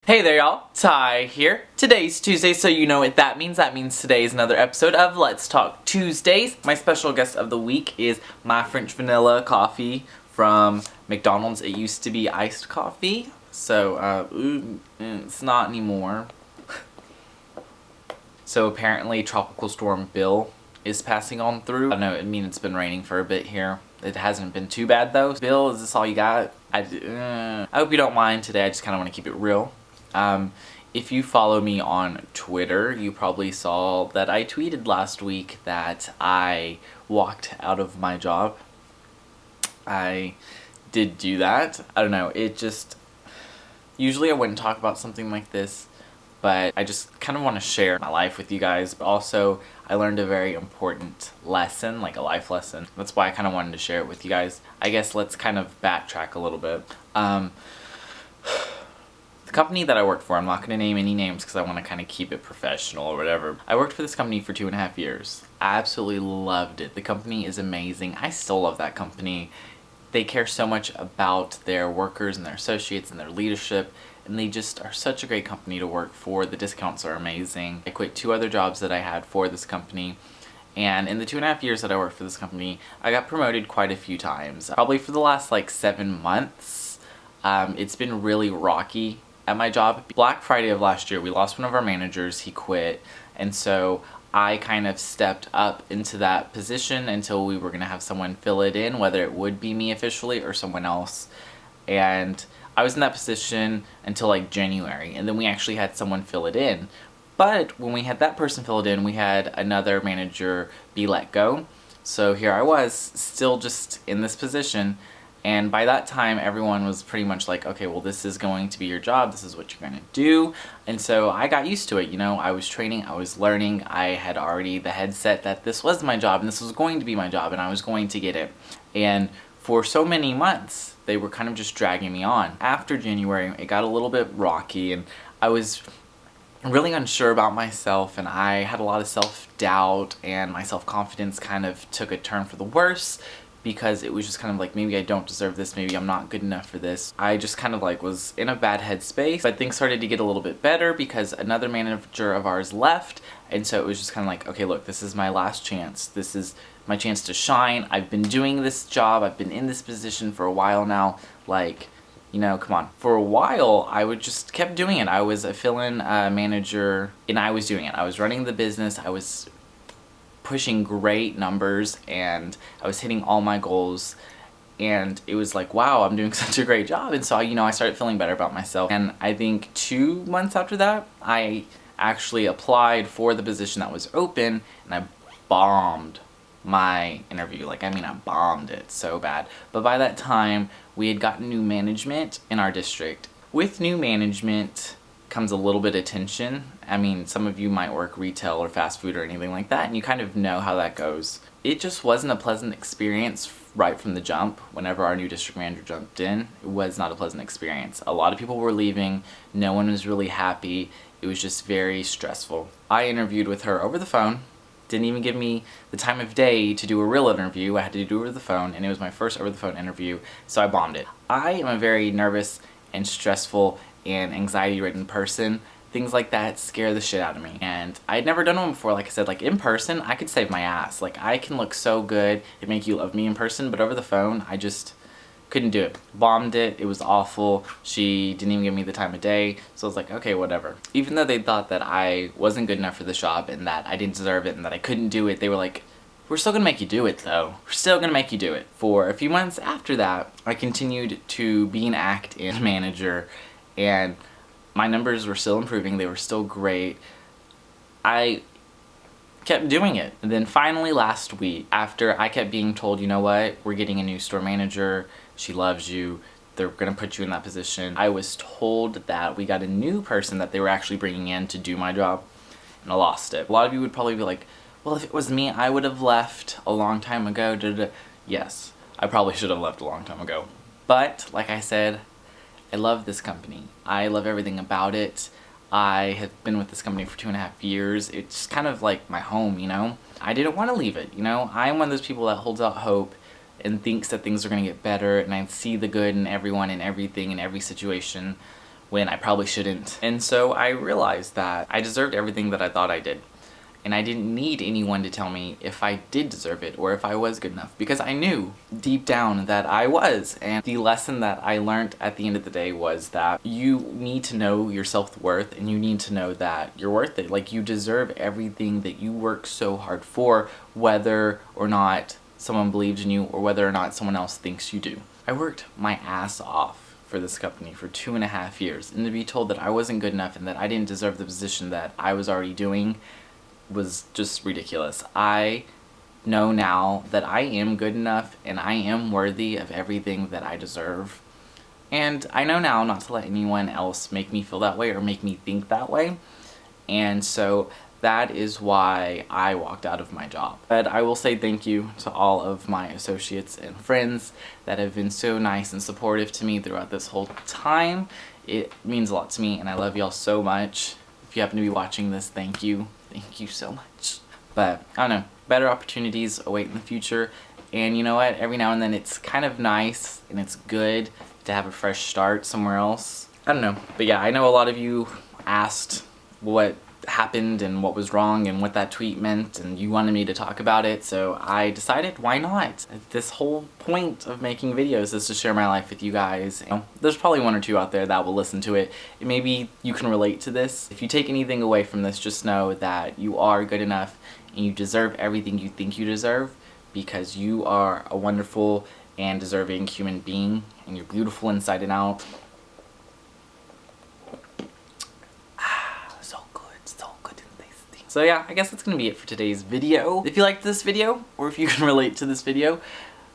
Hey there y'all, Tye here. Today's Tuesday, so you know what that means. That means today is another episode of Let's Talk Tuesdays. My special guest of the week is my French vanilla coffee from McDonald's. It used to be iced coffee, so it's not anymore. So apparently Tropical Storm Bill is passing on through. I don't know, it's been raining for a bit here. It hasn't been too bad though. Bill, is this all you got? I hope you don't mind today. I just kind of want to keep it real. If you follow me on Twitter, you probably saw that I tweeted last week that I walked out of my job. I did do that. I don't know, usually I wouldn't talk about something like this, but I just kind of want to share my life with you guys, but also I learned a very important lesson, like a life lesson. That's why I kind of wanted to share it with you guys. I guess let's kind of backtrack a little bit. The company that I worked for, I'm not going to name any names because I want to kind of keep it professional or whatever. I worked for this company for 2.5 years. I absolutely loved it. The company is amazing. I still love that company. They care so much about their workers and their associates and their leadership, and they just are such a great company to work for. The discounts are amazing. I quit 2 other jobs that I had for this company, and in the 2.5 years that I worked for this company, I got promoted quite a few times. Probably for the last like 7 months. It's been really rocky at my job. Black Friday of last year, we lost one of our managers. He quit, and so I kind of stepped up into that position until we were going to have someone fill it in, whether it would be me officially or someone else. And I was in that position until like January, and then we actually had someone fill it in. But when we had that person fill it in, we had another manager be let go. So here I was, still just in this position. And by that time, everyone was pretty much like, okay, well, this is going to be your job. This is what you're going to do. And so I got used to it. You know, I was training, I was learning. I had already the headset that this was my job and this was going to be my job and I was going to get it. And for so many months, they were kind of just dragging me on. After January, it got a little bit rocky and I was really unsure about myself, and I had a lot of self-doubt, and my self-confidence kind of took a turn for the worse, because it was just kind of like, maybe I don't deserve this, maybe I'm not good enough for this. I just kind of like was in a bad headspace, but things started to get a little bit better because another manager of ours left, and so it was just kind of like, okay, look, this is my last chance. This is my chance to shine. I've been doing this job. I've been in this position for a while now. Like, you know, come on. For a while, I would just kept doing it. I was a fill-in manager, and I was doing it. I was running the business. I was pushing great numbers, and I was hitting all my goals, and it was like, wow, I'm doing such a great job. And so, you know, I started feeling better about myself. And I think 2 months after that, I actually applied for the position that was open, and I bombed my interview. Like, I mean, I bombed it so bad. But by that time, we had gotten new management in our district. With new management comes a little bit of tension. I mean, some of you might work retail or fast food or anything like that, and you kind of know how that goes. It just wasn't a pleasant experience right from the jump. Whenever our new district manager jumped in, it was not a pleasant experience. A lot of people were leaving. No one was really happy. It was just very stressful. I interviewed with her over the phone. Didn't even give me the time of day to do a real interview. I had to do it over the phone, and it was my first over the phone interview, so I bombed it. I am a very nervous and stressful and anxiety-ridden person. Things like that scare the shit out of me. And I'd never done one before. Like I said, like in person, I could save my ass. Like, I can look so good, it'd make you love me in person, but over the phone, I just couldn't do it. Bombed it. It was awful. She didn't even give me the time of day. So I was like, okay, whatever. Even though they thought that I wasn't good enough for the job and that I didn't deserve it and that I couldn't do it, they were like, we're still gonna make you do it though. We're still gonna make you do it. For a few months after that, I continued to be an act-in manager, and my numbers were still improving. They were still great. I kept doing it. And then finally last week, after I kept being told, you know what, we're getting a new store manager, she loves you, they're gonna put you in that position, I was told that we got a new person that they were actually bringing in to do my job, and I lost it. A lot of you would probably be like, well, if it was me, I would have left a long time ago. Yes, I probably should have left a long time ago. But, like I said, I love this company. I love everything about it. I have been with this company for 2.5 years. It's kind of like my home, you know? I didn't want to leave it, you know? I'm one of those people that holds out hope and thinks that things are going to get better, and I see the good in everyone and everything in every situation. when I probably shouldn't. And so I realized that I deserved everything that I thought I did. And I didn't need anyone to tell me if I did deserve it or if I was good enough, because I knew deep down that I was. And the lesson that I learned at the end of the day was that you need to know your self-worth, and you need to know that you're worth it. Like, you deserve everything that you work so hard for, whether or not someone believes in you or whether or not someone else thinks you do. I worked my ass off for this company for 2.5 years, and to be told that I wasn't good enough and that I didn't deserve the position that I was already doing was just ridiculous. I know now that I am good enough and I am worthy of everything that I deserve. And I know now not to let anyone else make me feel that way or make me think that way. And so that is why I walked out of my job. But I will say thank you to all of my associates and friends that have been so nice and supportive to me throughout this whole time. It means a lot to me, and I love y'all so much. If you happen to be watching this, thank you. Thank you so much. But, I don't know, better opportunities await in the future. And you know what? Every now and then it's kind of nice and it's good to have a fresh start somewhere else. I don't know. But yeah, I know a lot of you asked what happened and what was wrong and what that tweet meant, and you wanted me to talk about it, so I decided, why not? This whole point of making videos is to share my life with you guys. You know, there's probably one or two out there that will listen to it, and maybe you can relate to this. If you take anything away from this, just know that you are good enough and you deserve everything you think you deserve, because you are a wonderful and deserving human being, and you're beautiful inside and out. So yeah, I guess that's gonna be it for today's video. If you liked this video, or if you can relate to this video,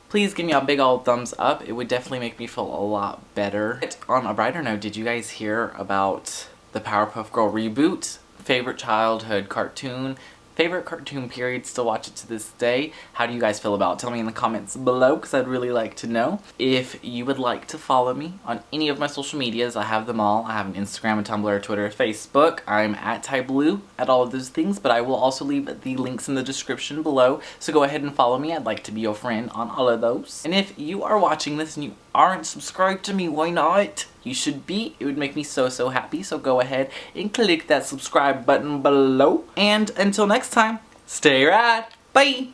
please give me a big old thumbs up. It would definitely make me feel a lot better. On a brighter note, did you guys hear about the Powerpuff Girl reboot? Favorite childhood cartoon? Favorite cartoon period, still watch it to this day. How do you guys feel about it? Tell me in the comments below, because I'd really like to know. If you would like to follow me on any of my social medias, I have them all. I have an Instagram, a Tumblr, a Twitter, a Facebook. I'm at Tye Ballew at all of those things, but I will also leave the links in the description below, so go ahead and follow me. I'd like to be your friend on all of those. And if you are watching this and you aren't subscribed to me, why not? You should be. It would make me so happy, so go ahead and click that subscribe button below. And until next time, stay rad. Bye!